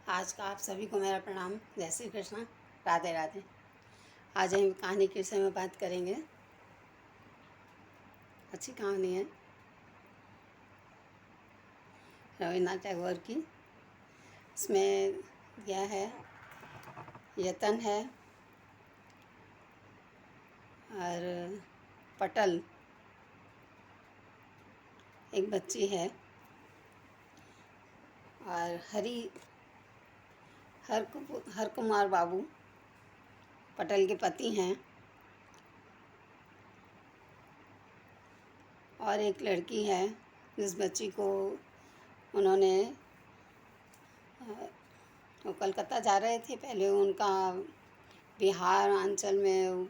आज का आप सभी को मेरा प्रणाम। जय श्री कृष्ण, राधे राधे। आज हम कहानी के विषय में बात करेंगे। अच्छी कहानी है रविन्द्रनाथ टैगोर की। इसमें यह है, यतन है और पटल एक बच्ची है और हर कुमार बाबू पटल के पति हैं और एक लड़की है जिस बच्ची को उन्होंने वो कलकत्ता जा रहे थे। पहले उनका बिहार अंचल में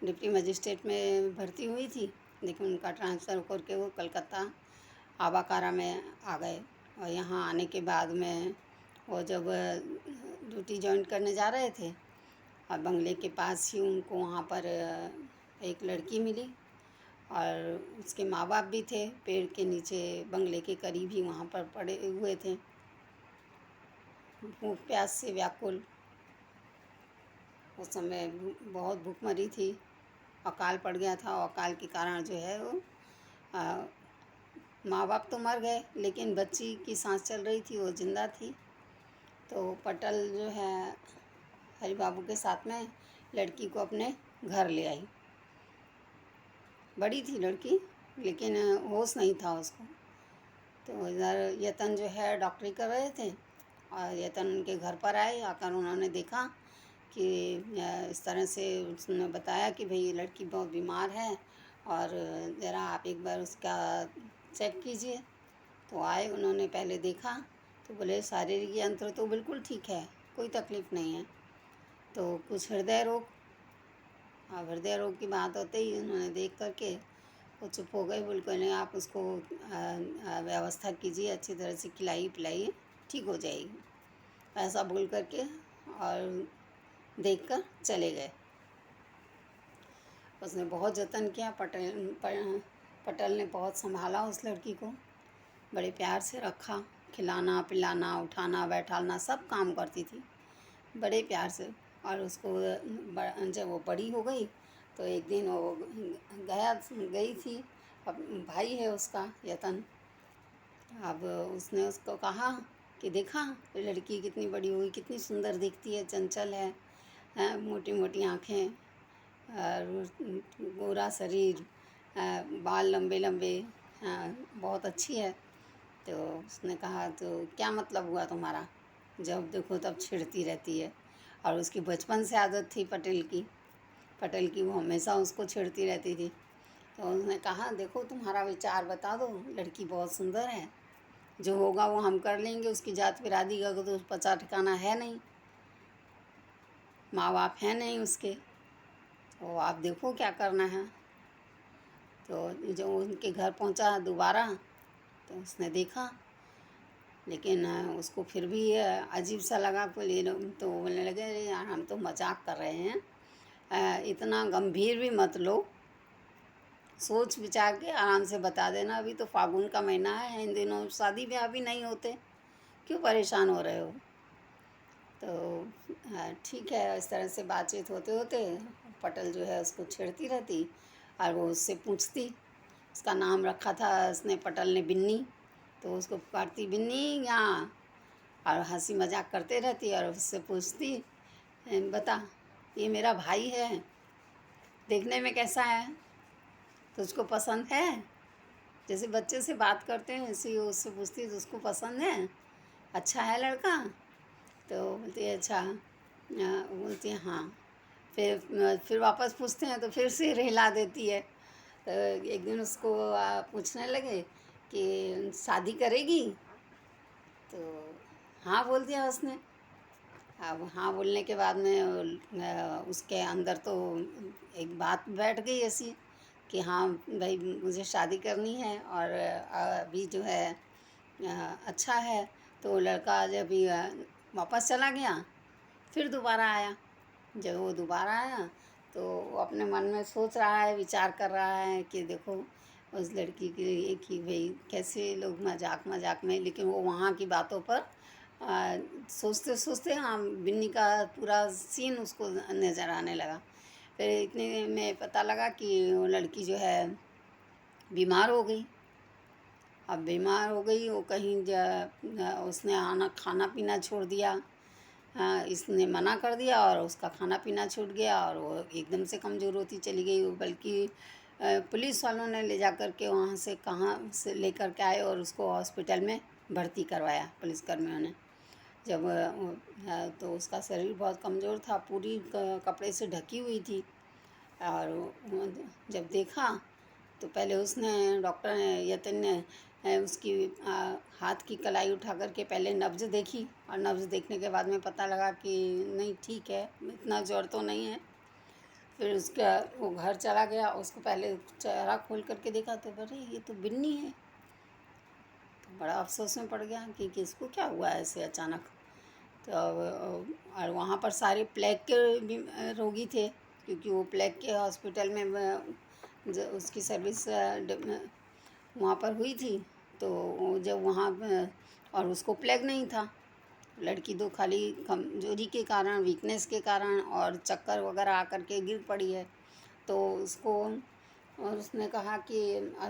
डिप्टी मजिस्ट्रेट में भर्ती हुई थी, लेकिन उनका ट्रांसफ़र करके वो कलकत्ता आबाकारा में आ गए। और यहाँ आने के बाद में वो जब ड्यूटी ज्वाइन करने जा रहे थे और बंगले के पास ही उनको वहाँ पर एक लड़की मिली और उसके माँ बाप भी थे। पेड़ के नीचे बंगले के करीब ही वहाँ पर पड़े हुए थे, भूख प्यास से व्याकुल। उस समय बहुत भूखमरी थी, अकाल पड़ गया था और अकाल के कारण जो है वो माँ बाप तो मर गए, लेकिन बच्ची की सांस चल रही थी, वो जिंदा थी। तो पटल जो है हरि बाबू के साथ में लड़की को अपने घर ले आई। बड़ी थी लड़की, लेकिन होश नहीं था उसको। तो इधर यतन जो है डॉक्टरी कर रहे थे और यतन उनके घर पर आए। आकर उन्होंने देखा कि इस तरह से उसने बताया कि भाई ये लड़की बहुत बीमार है और ज़रा आप एक बार उसका चेक कीजिए। तो आए, उन्होंने पहले देखा तो बोले शारीरिक यंत्र तो बिल्कुल ठीक है, कोई तकलीफ़ नहीं है। तो कुछ हृदय रोग, अब हृदय रोग की बात होते ही उन्होंने देख करके वो चुप हो गए। बोल नहीं, आप उसको व्यवस्था कीजिए, अच्छी तरह से खिलाइए पिलाइए, ठीक हो जाएगी, ऐसा बोल करके और देखकर चले गए। उसने बहुत जतन किया, पटल ने बहुत संभाला उस लड़की को, बड़े प्यार से रखा, खिलाना पिलाना उठाना बैठाना सब काम करती थी बड़े प्यार से। और उसको जब वो बड़ी हो गई तो एक दिन वो गई थी, अब भाई है उसका यतन। अब उसने उसको कहा कि देखा लड़की कितनी बड़ी हुई, कितनी सुंदर दिखती है, चंचल है, मोटी मोटी आँखें और गोरा शरीर, बाल लंबे लंबे, बहुत अच्छी है। तो उसने कहा तो क्या मतलब हुआ तुम्हारा, जब देखो तब छेड़ती रहती है। और उसकी बचपन से आदत थी पटल की वो हमेशा उसको छेड़ती रहती थी। तो उसने कहा देखो तुम्हारा विचार बता दो, लड़की बहुत सुंदर है, जो होगा वो हम कर लेंगे, उसकी जात बिरादी का तो पता ठिकाना है नहीं, माँ बाप हैं नहीं उसके, तो आप देखो क्या करना है। तो जो उनके घर पहुंचा दोबारा तो उसने देखा, लेकिन उसको फिर भी अजीब सा लगा। तो बोलने लगे अरे यार हम तो मजाक कर रहे हैं, इतना गंभीर भी मत लो, सोच विचार के आराम से बता देना, अभी तो फागुन का महीना है, इन दिनों शादी ब्याह भी नहीं होते, क्यों परेशान हो रहे हो। तो ठीक है, इस तरह से बातचीत होते होते पटल जो है उसको छेड़ती रहती और वो उससे पूछती। उसका नाम रखा था उसने, पटल ने बिन्नी, तो उसको पुकारती बिन्नी यहाँ, और हंसी मजाक करते रहती और उससे पूछती बता ये मेरा भाई है, देखने में कैसा है, तुझको पसंद है। जैसे बच्चे से बात करते हैं ऐसे ही उससे पूछती तो उसको पसंद है, अच्छा है लड़का। तो बोलती है अच्छा, बोलती है हाँ। फिर वापस पूछते हैं तो फिर से हिला देती है। तो एक दिन उसको पूछने लगे कि शादी करेगी, तो हाँ बोल दिया उसने। अब हाँ बोलने के बाद में उसके अंदर तो एक बात बैठ गई ऐसी कि हाँ भाई मुझे शादी करनी है और अभी जो है अच्छा है। तो लड़का जब वापस चला गया, फिर दोबारा आया। जब वो दोबारा आया तो वो अपने मन में सोच रहा है, विचार कर रहा है कि देखो उस लड़की के लिए कि भाई कैसे लोग मजाक मजाक में, लेकिन वो वहाँ की बातों पर सोचते सोचते हाँ बिन्नी का पूरा सीन उसको नज़र आने लगा। फिर इतने में पता लगा कि वो लड़की जो है बीमार हो गई। अब बीमार हो गई, वो कहीं उसने आना खाना पीना छोड़ दिया। हाँ, इसने मना कर दिया और उसका खाना पीना छूट गया और वो एकदम से कमज़ोर होती चली गई। वो बल्कि पुलिस वालों ने ले जा कर के वहाँ से कहाँ से लेकर के आए और उसको हॉस्पिटल में भर्ती करवाया पुलिसकर्मियों ने। जब तो उसका शरीर बहुत कमज़ोर था, पूरी कपड़े से ढकी हुई थी। और जब देखा तो पहले उसने डॉक्टर यतिन ने उसकी हाथ की कलाई उठा करके पहले नब्ज़ देखी और नब्ज़ देखने के बाद में पता लगा कि नहीं ठीक है, इतना ज़ोर तो नहीं है। फिर उसका वो घर चला गया, उसको पहले चेहरा खोल करके देखा तो अरे ये तो बिन्नी है। तो बड़ा अफसोस में पड़ गया कि इसको क्या हुआ ऐसे अचानक। तो और वहाँ पर सारे प्लेग के भी रोगी थे, क्योंकि वो प्लेग के हॉस्पिटल में उसकी सर्विस वहाँ पर हुई थी। तो जब वहाँ और उसको प्लेग नहीं था, लड़की तो खाली कमजोरी के कारण, वीकनेस के कारण और चक्कर वगैरह आकर के गिर पड़ी है। तो उसको और उसने कहा कि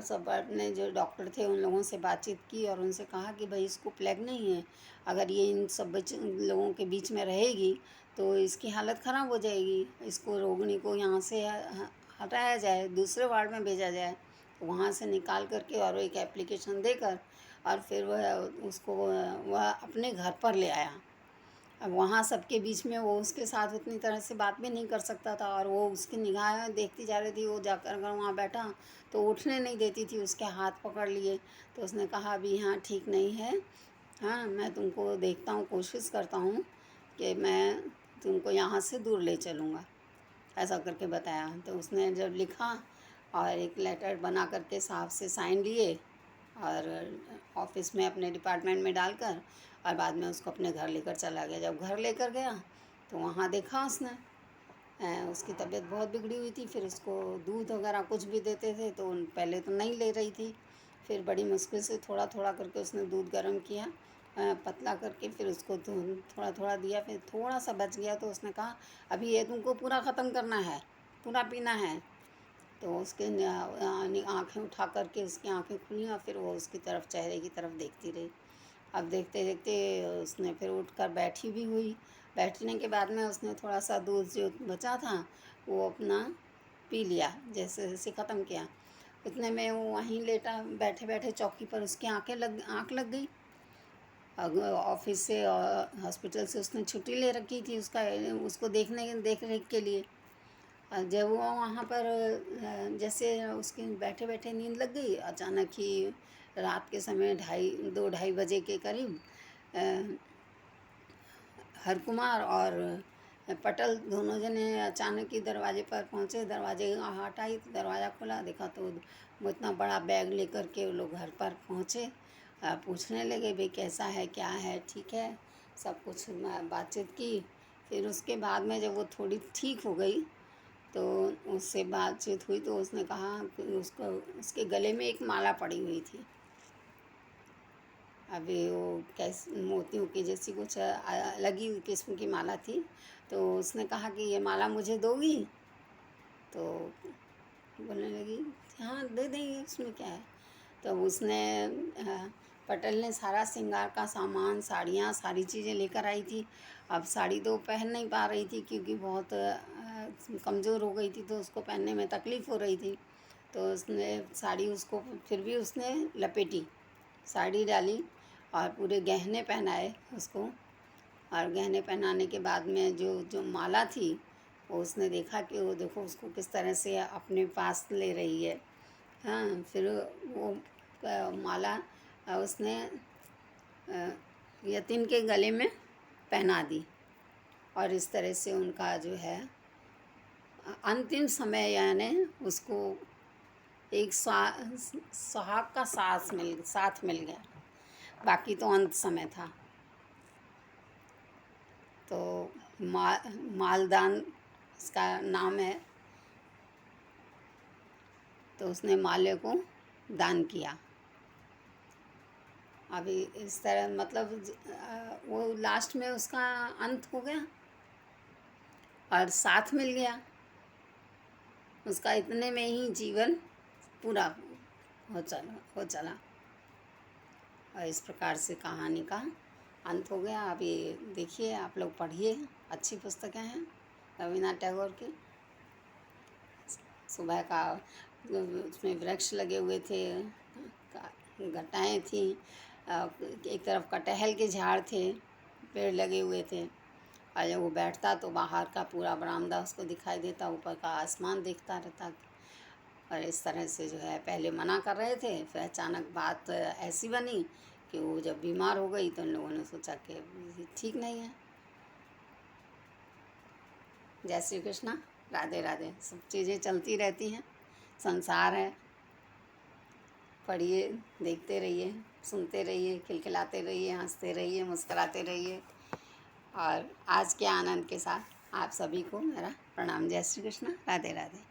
सब अपने जो डॉक्टर थे उन लोगों से बातचीत की और उनसे कहा कि भाई इसको प्लेग नहीं है, अगर ये इन सब लोगों के बीच में रहेगी तो इसकी हालत ख़राब हो जाएगी। इसको रोगिणी को यहाँ से हटाया जाए, दूसरे वार्ड में भेजा जाए। तो वहाँ से निकाल करके और एक एप्लीकेशन देकर और फिर वह उसको वह अपने घर पर ले आया। अब वहाँ सबके बीच में वो उसके साथ उतनी तरह से बात भी नहीं कर सकता था और वो उसकी निगाहें देखती जा रही थी। वो जाकर अगर वहाँ बैठा तो उठने नहीं देती थी, उसके हाथ पकड़ लिए। तो उसने कहा अभी यहाँ ठीक नहीं है, हाँ मैं तुमको देखता हूँ, कोशिश करता हूँ कि मैं तुमको यहाँ से दूर ले चलूँगा, ऐसा करके बताया। तो उसने जब लिखा और एक लेटर बना करके साहब से साइन लिए और ऑफिस में अपने डिपार्टमेंट में डालकर और बाद में उसको अपने घर लेकर चला गया। जब घर लेकर गया तो वहाँ देखा उसने उसकी तबीयत बहुत बिगड़ी हुई थी। फिर उसको दूध वगैरह कुछ भी देते थे तो पहले तो नहीं ले रही थी, फिर बड़ी मुश्किल से थोड़ा थोड़ा करके उसने दूध गर्म किया, पतला करके फिर उसको थोड़ा थोड़ा दिया। फिर थोड़ा सा बच गया तो उसने कहा अभी ये तुमको पूरा ख़त्म करना है, पूरा पीना है। तो उसके आँखें उठा करके उसकी आँखें खुली और फिर वो उसकी तरफ, चेहरे की तरफ देखती रही। अब देखते देखते उसने फिर उठकर बैठी भी हुई। बैठने के बाद में उसने थोड़ा सा दूध जो बचा था वो अपना पी लिया, जैसे जैसे ख़त्म किया। उतने में वो वहीं लेटा, बैठे बैठे चौकी पर उसकी आँख लग गई। ऑफिस से और हॉस्पिटल से उसने छुट्टी ले रखी थी उसको देख रेख के लिए। जब वो वहाँ पर जैसे उसके बैठे बैठे नींद लग गई, अचानक ही रात के समय 2-2:30 बजे के करीब हरकुमार और पटल दोनों जने अचानक ही दरवाजे पर पहुँचे। दरवाजे हटाई तो दरवाज़ा खुला, देखा तो वो इतना बड़ा बैग लेकर के वो लोग घर पर पहुँचे। पूछने लगे भाई कैसा है, क्या है, ठीक है, सब कुछ बातचीत की। फिर उसके बाद में जब वो थोड़ी ठीक हो गई तो उससे बातचीत हुई तो उसने कहा कि उसको उसके गले में एक माला पड़ी हुई थी। अभी वो कैसे मोतियों की जैसी कुछ अलग ही किस्म की माला थी। तो उसने कहा कि ये माला मुझे दोगी? तो बोलने लगी हाँ दे देंगे, उसमें क्या है। तो उसने पटेल ने सारा श्रृंगार का सामान, साड़ियाँ, सारी चीज़ें लेकर आई थी। अब साड़ी तो पहन नहीं पा रही थी क्योंकि बहुत कमज़ोर हो गई थी, तो उसको पहनने में तकलीफ़ हो रही थी। तो उसने साड़ी उसको फिर भी उसने लपेटी, साड़ी डाली और पूरे गहने पहनाए उसको। और गहने पहनाने के बाद में जो जो माला थी वो उसने देखा कि वो देखो उसको किस तरह से अपने पास ले रही है। हाँ, फिर वो माला उसने यतिन के गले में पहना दी और इस तरह से उनका जो है अंतिम समय, यानी उसको एक सुहाग का साथ मिल गया। बाकी तो अंत समय था। तो मालदान इसका नाम है। तो उसने माले को दान किया। अभी इस तरह मतलब वो लास्ट में उसका अंत हो गया और साथ मिल गया उसका, इतने में ही जीवन पूरा हो चला। और इस प्रकार से कहानी का अंत हो गया। अभी देखिए, आप लोग पढ़िए, अच्छी पुस्तकें हैं रवीन्द्रनाथ टैगोर की। सुबह का उसमें वृक्ष लगे हुए थे, घटाएं थी, एक तरफ कटहल के झाड़ थे, पेड़ लगे हुए थे, और जब वो बैठता तो बाहर का पूरा बरामदा उसको दिखाई देता, ऊपर का आसमान देखता रहता। और इस तरह से जो है पहले मना कर रहे थे, फिर अचानक बात ऐसी बनी कि वो जब बीमार हो गई तो उन लोगों ने सोचा कि ये ठीक नहीं है। जय श्री कृष्णा, राधे राधे। सब चीज़ें चलती रहती हैं, संसार है। पढ़िए, देखते रहिए, सुनते रहिए, खिलखिलाते रहिए, हंसते रहिए, मुस्कराते रहिए। और आज के आनंद के साथ आप सभी को मेरा प्रणाम। जय श्री कृष्णा, राधे राधे।